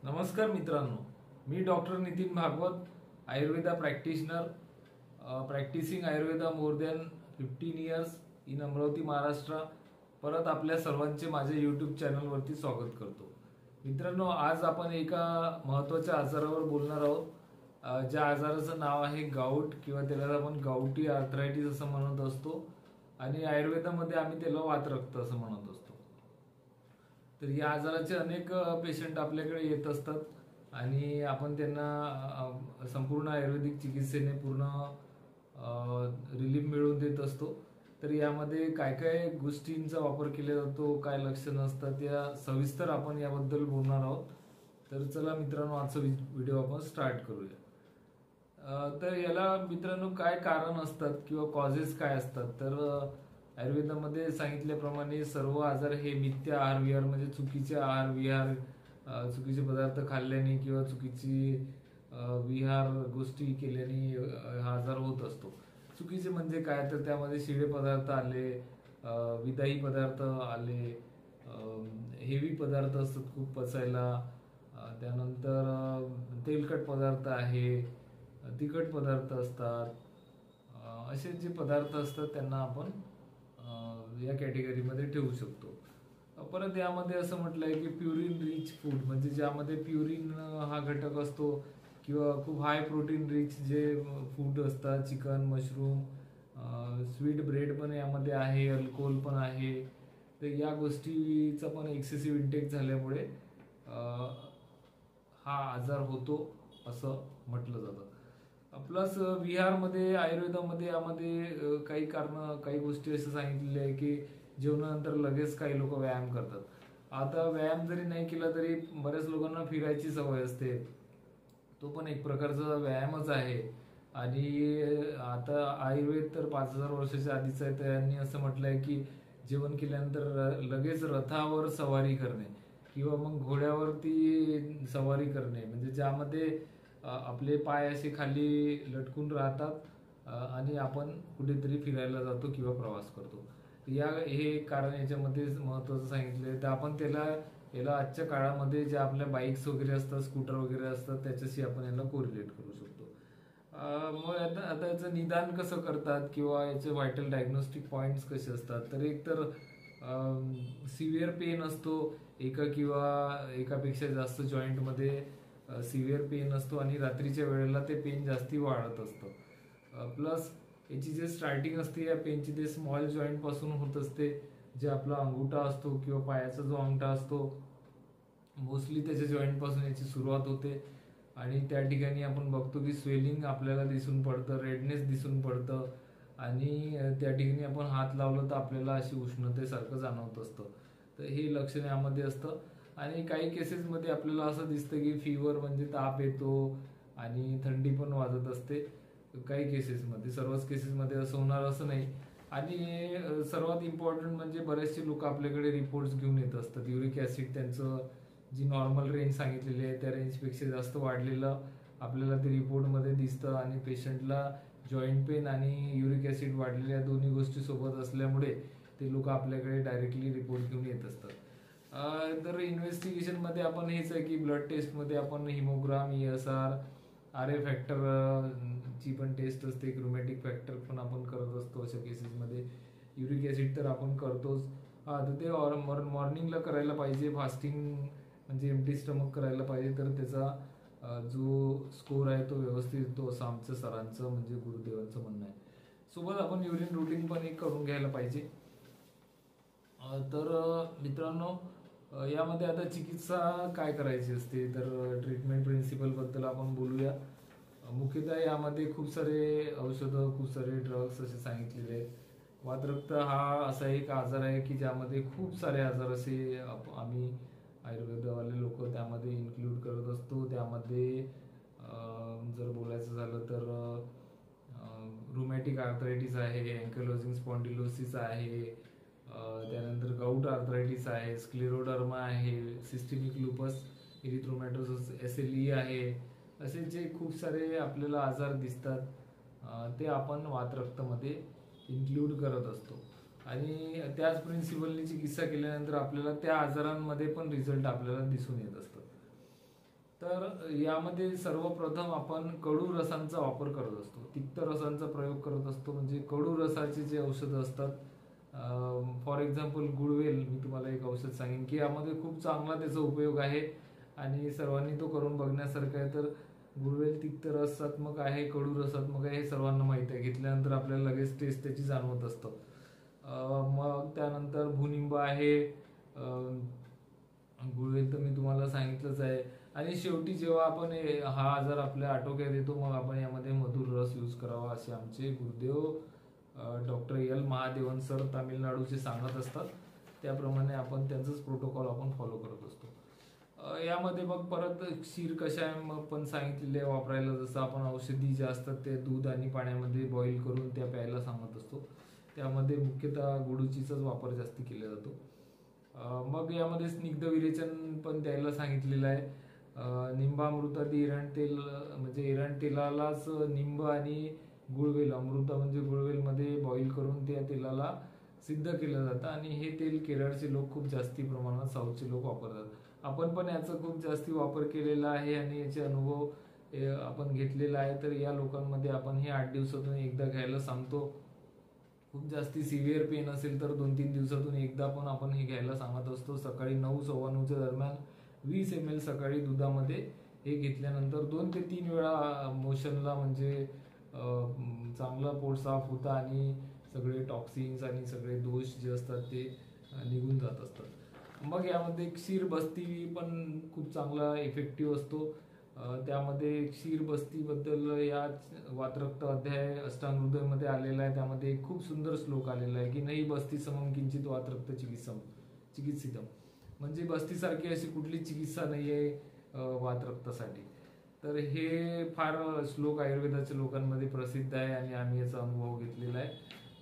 नमस्कार मित्रांनो, मी doctor Nitin Bhagwat, Ayurveda practitioner, practicing Ayurveda more than 15 years in Amravati, Maharashtra. परत आपल्या सर्वांचे माझ्या यूट्यूब चॅनलवरती स्वागत करतो. मित्रांनो, आज आपण एका महत्त्वाच्या आजारावर बोलणार आहोत. ज्या आजाराचं नाव आहे गाऊट किंवा त्याला आपण गाऊटी आर्थरायटिस असं म्हणत असतो आणि आयुर्वेदामध्ये आम्ही त्याला वातरक्त असं म्हणत असतो. तर या आजाराचे अनेक पेशंट आपल्याकडे येत असतात आणि आपण त्यांना संपूर्ण आयुर्वेदिक चिकित्सेने पूर्ण रिलीफ मिळवून देत असतो. तर यामध्ये काय काय गोष्टींचा वापर केला जातो, काय लक्षणं असतात, या सविस्तर आपण याबद्दल बोलणार आहोत. तर चला मित्रांनो, आजचा व्हिडिओ आपण स्टार्ट करूया. तर याला मित्रांनो काय कारण असतात किंवा कॉजेस काय असतात, तर आयुर्वेदामध्ये सांगितल्याप्रमाणे सर्व आजार हे मिथ्य आहार विहार म्हणजे चुकीचे आहार विहार, चुकीचे पदार्थ खाल्ल्याने किंवा चुकीची विहार गोष्टी केल्याने हा आजार होत असतो. चुकीचे म्हणजे काय, तर त्यामध्ये शिळे पदार्थ आले, विदाई पदार्थ आले, हेवी पदार्थ असतात खूप पचायला, त्यानंतर तेलकट पदार्थ आहे, तिखट पदार्थ असतात. असे जे पदार्थ असतात त्यांना आपण या कॅटेगरीमध्ये ठेवू शकतो. परत यामध्ये असं म्हटलंय की प्युरिन रिच फूड म्हणजे ज्यामध्ये प्युरिन हा घटक असतो किंवा खूप हाय प्रोटीन रिच जे फूड असतात, चिकन, मशरूम, स्वीट ब्रेड पण यामध्ये आहे, अल्कोहोल पण आहे. तर या गोष्टीचा पण एक्सेसिव्ह इंटेक झाल्यामुळे हा आजार होतो असं म्हटलं जातं. प्लस विहारमध्ये आयुर्वेदामध्ये यामध्ये काही कारण काही गोष्टी असं सांगितलेल्या आहे की जेवणानंतर लगेच काही लोक व्यायाम करतात. आता व्यायाम जरी नाही केला तरी बऱ्याच लोकांना फिरायची सवय असते, तो पण एक प्रकारचा व्यायामच आहे. आणि आता आयुर्वेद तर 5000 वर्षाच्या आधीच आहे. त्यांनी असं म्हटलंय की जेवण केल्यानंतर लगेच रथावर सवारी करणे किंवा मग घोड्यावरती सवारी करणे, म्हणजे ज्यामध्ये आपले पाय असे खाली लटकून राहतात आणि आपण कुठेतरी फिरायला जातो किंवा प्रवास करतो. हे कारण याच्यामध्ये महत्वाचं सांगितलंय. तर आपण याला आजच्या काळामध्ये ज्या आपल्या बाईक्स वगैरे असतात, स्कूटर वगैरे असतात, त्याच्याशी आपण याला कोरिलेट करू शकतो. मग आता याचं निदान कसं करतात किंवा याचे व्हायटल डायग्नोस्टिक पॉइंट्स कसे असतात, तर एक तर सिव्हिअर पेन असतो, एकापेक्षा जास्त जॉईंटमध्ये सिव्हिअर पेन असतो आणि रात्रीच्या वेळेला ते पेन जास्ती वाढत असतं. प्लस याची जे स्टार्टिंग असते या पेनची ते स्मॉल जॉईंट पासून होत असते. जे आपला अंगुठा असतो किंवा पायाचा जो अंगठा असतो, मोस्टली त्याच्या जॉईंट पासून याची सुरुवात होते आणि त्या ठिकाणी आपण बघतो की स्वेलिंग आपल्याला दिसून पडतं, रेडनेस दिसून पडतं आणि त्या ठिकाणी आपण हात लावलं तर आपल्याला अशी उष्णतेसारखं जाणवत असतं. तर हे लक्षण यामध्ये असतं. आणि काही केसेसमध्ये आपल्याला असं दिसतं की फिवर म्हणजे ताप येतो आणि थंडी पण वाजत असते. काही केसेसमध्ये, सर्वच केसेसमध्ये असं होणार असं नाही. आणि सर्वात इम्पॉर्टंट म्हणजे बरेचसे लोक आपल्याकडे रिपोर्ट्स घेऊन येत असतात. युरिक ऍसिड त्यांचं जी नॉर्मल रेंज सांगितलेली आहे त्या रेंजपेक्षा जास्त वाढलेलं आपल्याला ते रिपोर्टमध्ये दिसतं आणि पेशंटला जॉईंट पेन आणि युरिक ऍसिड वाढलेल्या दोन्ही गोष्टी सोबत असल्यामुळे ते लोक आपल्याकडे डायरेक्टली रिपोर्ट घेऊन येत असतात. तर इन्व्हेस्टिगेशन मध्ये आपण हेच आहे की ब्लड टेस्ट मध्ये आपण हिमोग्राम, ESR, RA फॅक्टर ची पण टेस्ट असते, क्रोमॅटिक फॅक्टर पण आपण करत असतो अशा केसेसमध्ये. युरिक ऍसिड तर आपण करतोच. तर ते मॉर्निंगला करायला पाहिजे, फास्टिंग म्हणजे एम्प्टी स्टमक करायला पाहिजे. तर त्याचा जो स्कोर आहे तो व्यवस्थित येतो असं आमचं सरांचं म्हणजे गुरुदेवांचं म्हणणं आहे. सोबत आपण युरिन रुटीन पण एक करून घ्यायला पाहिजे. तर मित्रांनो, यामध्ये आता चिकित्सा काय करायची असते, तर ट्रीटमेंट प्रिन्सिपल बद्दल आपण बोलूया. मुख्यतः यामध्ये खूप सारे औषधं, खूप सारे ड्रग्स असे सांगितलेले आहेत. वातरक्त हा असा एक आजार आहे की ज्यामध्ये खूप सारे आजार असे आम्ही आयुर्वेदवाले लोक त्यामध्ये इन्क्लूड करत असतो. त्यामध्ये जर बोलायचं झालं तर रुमॅटिक आर्थरायटिस आहे, अँकिलोजिंग स्पॉन्डिलोसिस आहे, त्यानंतर गाऊट आर्थरायटिस आहे, स्क्लेरोडर्मा आहे, सिस्टेमिक लुपस इरिथ्रोमॅटोसिस SLE आहे. असे जे खूप सारे आपल्याला आजार दिसतात ते आपण वातरक्तमध्ये इन्क्लूड करत असतो आणि त्याच प्रिन्सिपलनी चिकित्सा केल्यानंतर आपल्याला त्या आजारांमध्ये पण रिझल्ट आपल्याला दिसून येत असतात. तर यामध्ये सर्वप्रथम आपण कडू रसांचा वापर करत असतो, तिक्त रसांचा प्रयोग करत असतो. म्हणजे कडू रसाचे जे औषधं असतात, फॉर एक्झाम्पल गुळवेल, मी तुम्हाला एक औषध सांगेन की यामध्ये खूप चांगला त्याचा उपयोग आहे आणि सर्वांनी तो करून बघण्यासारखा आहे. तर गुळवेल तिक्त रसात्मक आहे, कडू रसात्मक आहे, हे सर्वांना माहीत आहे. घेतल्यानंतर आपल्याला लगेच टेस्ट त्याची जाणवत असतं. मग त्यानंतर भुनिंब आहे, गुळवेल तर मी तुम्हाला सांगितलंच आहे. आणि शेवटी जेव्हा आपण हा आजार आपल्या आटोक्यात येतो, मग आपण यामध्ये मधुर रस यूज करावा असे आमचे Gurudev doctor L Mahadevan sir तामिळनाडूचे सांगत असतात. त्याप्रमाणे आपण त्यांचंच प्रोटोकॉल आपण फॉलो करत असतो. यामध्ये मग परत क्षीर कषायम पण सांगितलेले वापरायला. जसं आपण औषधी जे असतात ते दूध आणि पाण्यामध्ये बॉईल करून त्या प्यायला सांगत असतो. त्यामध्ये मुख्यतः गुडुचीचाच वापर जास्ती केला जातो. मग यामध्ये स्निग्ध विरेचन पण द्यायला सांगितलेलं आहे. निंबामृतादी एरंड तेल, म्हणजे एरंड तेलालाच निंब आणि गुळवेल, अमृत म्हणजे गुळवेलमध्ये बॉईल करून त्या तेलाला सिद्ध केलं जातं आणि हे तेल केरळचे लोक खूप जास्ती प्रमाणात, साऊथचे लोक वापरतात. आपण पण याचा खूप जास्ती वापर केलेला आहे आणि याचे अनुभव आपण घेतलेला आहे. तर या लोकांमध्ये आपण हे 8 दिवसातून एकदा घ्यायला सांगतो. खूप जास्ती सिव्हिअर पेन असेल तर 2-3 दिवसातून एकदा पण आपण हे घ्यायला सांगत असतो. सकाळी 9-9:15 दरम्यान 20 ml सकाळी दुधामध्ये हे घेतल्यानंतर 2 ते 3 वेळा मोशनला, म्हणजे चांगला पोट साफ होतं आणि सगळे टॉक्सिन्स आणि सगळे दोष जे असतात ते निघून जात असतात. मग यामध्ये क्षीर बस्ती पण खूप चांगला इफेक्टिव्ह असतो. त्यामध्ये क्षीर बस्तीबद्दल या वात्रक्त अध्याय अष्टांग हृदयमध्ये आलेला आहे. त्यामध्ये एक खूप सुंदर श्लोक आलेला आहे की नाही बस्ती समम किंचित वात्रक्त चिकित्सितम. म्हणजे बस्तीसारखी अशी कुठली चिकित्सा नाही आहे वात्रक्तासाठी. तर हे फार श्लोक आयुर्वेदाच्या लोकांमध्ये प्रसिद्ध आहे आणि आम्ही याचा अनुभव घेतलेला आहे.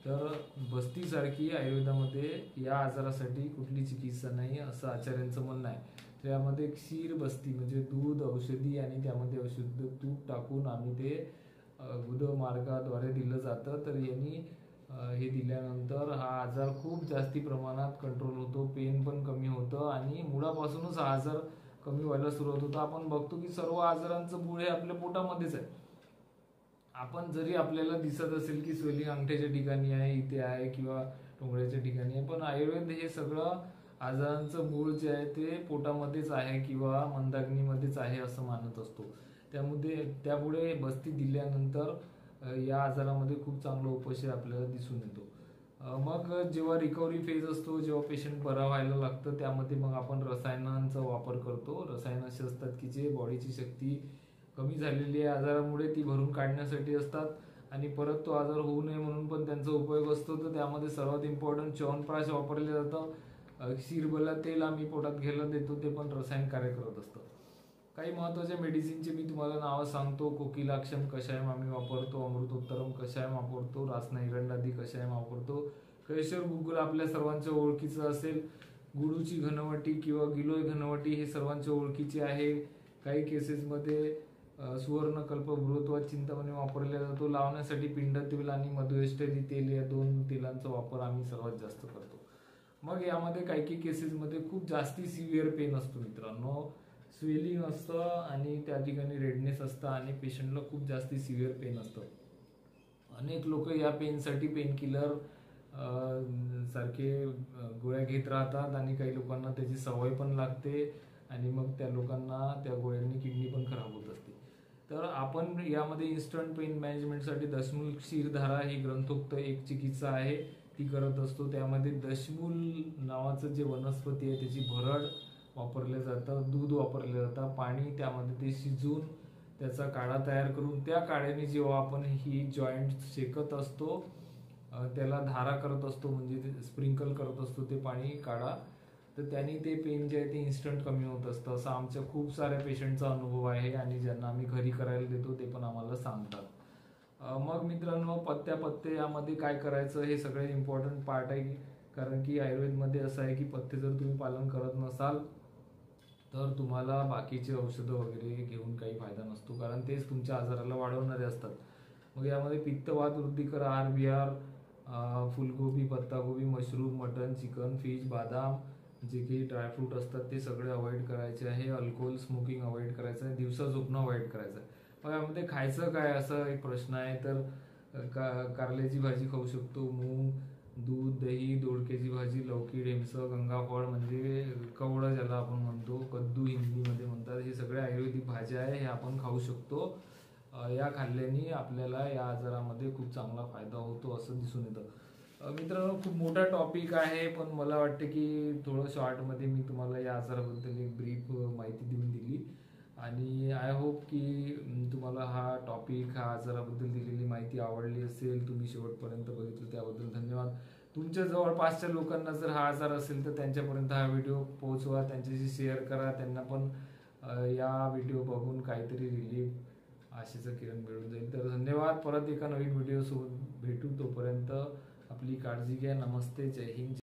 तर बस्तीसारखी आयुर्वेदामध्ये या आजारासाठी कुठली चिकित्सा नाही असं आचार्यांचं म्हणणं आहे. त्यामध्ये क्षीर बस्ती म्हणजे दूध, औषधी आणि त्यामध्ये अशुद्ध तूप टाकून आम्ही ते गुद मार्गाद्वारे दिलं जातं. तर यांनी हे दिल्यानंतर हा आजार खूप जास्ती प्रमाणात कंट्रोल होतो, पेन पण कमी होतं आणि मुळापासूनच हा आजार कमी व्हायला सुरुवात होतं. आपण बघतो की सर्व आजारांचं मूळ हे आपल्या पोटामध्येच आहे. आपण जरी आपल्याला दिसत असेल की स्वेलिंग अंगठ्याच्या ठिकाणी आहे, इथे आहे किंवा टोंगळ्याच्या ठिकाणी आहे, पण आयुर्वेद हे सगळं आजारांचं मूळ जे आहे ते पोटामध्येच आहे किंवा मंदाग्नीमध्येच आहे असं मानत असतो. त्यामुळे बस्ती दिल्यानंतर या आजारामध्ये खूप चांगला उपशय आपल्याला दिसून येतो. मग जेव्हा रिकव्हरी फेज असतो, जेव्हा पेशंट बरा व्हायला लागतं, त्यामध्ये मग आपण रसायनांचा वापर करतो. रसायन असे असतात की जे बॉडीची शक्ती कमी झालेली आहे आजारामुळे ती भरून काढण्यासाठी असतात आणि परत तो आजार होऊ नये म्हणून पण त्यांचा उपयोग असतो. तर त्यामध्ये सर्वात इम्पॉर्टंट च्यवनप्राश वापरले जातं. क्षीरबला तेल आम्ही पोटात घ्यायला देतो, ते पण रसायन कार्य करत असतं. काही महत्त्वाच्या मेडिसिनचे मी तुम्हाला नावं सांगतो. कोकिलाक्षम कषायम आम्ही वापरतो, अमृतोत्तरम कषायम वापरतो, रासना इरंडादी कषायम वापरतो. कैशर गुग्गुल आपल्या सर्वांच्या ओळखीचं असेल. गुडूची घनवटी किंवा गिलोय घनवटी हे सर्वांच्या ओळखीचे आहे. काही केसेसमध्ये सुवर्णकल्प बृहत्वा चिंतामणी वापरला जातो. लावण्यासाठी पिंड तेल आणि मधुएस्टरी तेल या 2 तेलांचा वापर आम्ही सर्वात जास्त करतो. मग यामध्ये काही केसेसमध्ये खूप जास्ती सिव्हिअर पेन असतो मित्रांनो. स्वेलिंग असतं आणि त्या ठिकाणी रेडनेस असतं आणि पेशंटला खूप जास्ती सिव्हिअर पेन असतं. अनेक लोक या पेनसाठी पेनकिलर सारखे गोळ्या घेत राहतात आणि काही लोकांना त्याची सवय पण लागते आणि मग त्या लोकांना त्या गोळ्यांनी किडनी पण खराब होत असते. तर आपण यामध्ये इन्स्टंट पेन मॅनेजमेंटसाठी दशमूल क्षीरधारा ही ग्रंथोक्त एक चिकित्सा आहे, ती करत असतो. त्यामध्ये दशमूल नावाचं जे वनस्पती आहे त्याची भरड वापरलं जातं, दूध वापरलं जातं, पाणी, त्यामध्ये ते शिजवून त्याचा काढा तयार करून त्या काढ्याने जेव्हा आपण ही जॉईंट शेकत असतो, त्याला धारा करत असतो, म्हणजे स्प्रिंकल करत असतो ते पाणी काढा, तर त्यांनी ते पेन जे आहे ते इन्स्टंट कमी होत असतं. असं आमच्या खूप साऱ्या पेशंटचा अनुभव आहे आणि ज्यांना आम्ही घरी करायला देतो ते पण आम्हाला सांगतात. मग मित्रांनो, पथ्य यामध्ये काय करायचं हे सगळ्यात इम्पॉर्टंट पार्ट आहे. कारण की आयुर्वेदमध्ये असं आहे की पथ्य जर तुम्ही पालन करत नसाल तर तुम्हाला बाकीचे औषधं वगैरे घेऊन काही फायदा नसतो, कारण तेच तुमच्या आजाराला वाढवणारे असतात. मग यामध्ये पित्तवात वृद्धिकर आहार विहार, फुलगोबी, पत्तागोबी, मशरूम, मटन, चिकन, फिश, बदाम, जे काही ड्रायफ्रूट असतात ते सगळे अवॉइड करायचे आहे. अल्कोहोल स्मोकिंग अवॉइड करायचं आहे. दिवसा झोपणं अवॉइड करायचं आहे. मग यामध्ये खायचं काय असा एक प्रश्न आहे. तर कारल्याची भाजी खाऊ शकतो, मूग, दूध, दही, दोडक्याची भाजी, लौकी, ढेमसं, गंगाफळ म्हणजे कवळं ज्याला आपण म्हणतो, कद्दू हिंदीमध्ये म्हणतात, हे सगळे आयुर्वेदिक भाज्या आहे, हे आपण खाऊ शकतो. या खाल्ल्याने आपल्याला या आजारामध्ये खूप चांगला फायदा होतो असं दिसून येतं. मित्रांनो, खूप मोठा टॉपिक आहे, पण मला वाटतं की थोडं शॉर्टमध्ये मी तुम्हाला या आजाराबद्दल एक ब्रीफ माहिती देऊन दिली. आणि आय होप की तुम्हाला हा टॉपिक, हा आजाराबद्दल दिलेली माहिती आवडली असेल. तुम्ही शेवटपर्यंत बघितलं त्याबद्दल धन्यवाद. तुमच्या जवळपासच्या लोकांना जर हा आजार असेल तर त्यांच्यापर्यंत हा व्हिडिओ पोहोचवा, त्यांच्याशी शेअर करा. त्यांना पण या व्हिडिओ बघून काहीतरी रिलीफ, आशेचं किरण मिळून जाईल. तर धन्यवाद. परत एका नवीन व्हिडिओ सोबत भेटू. तोपर्यंत आपली काळजी घ्या. नमस्ते. जय हिंद.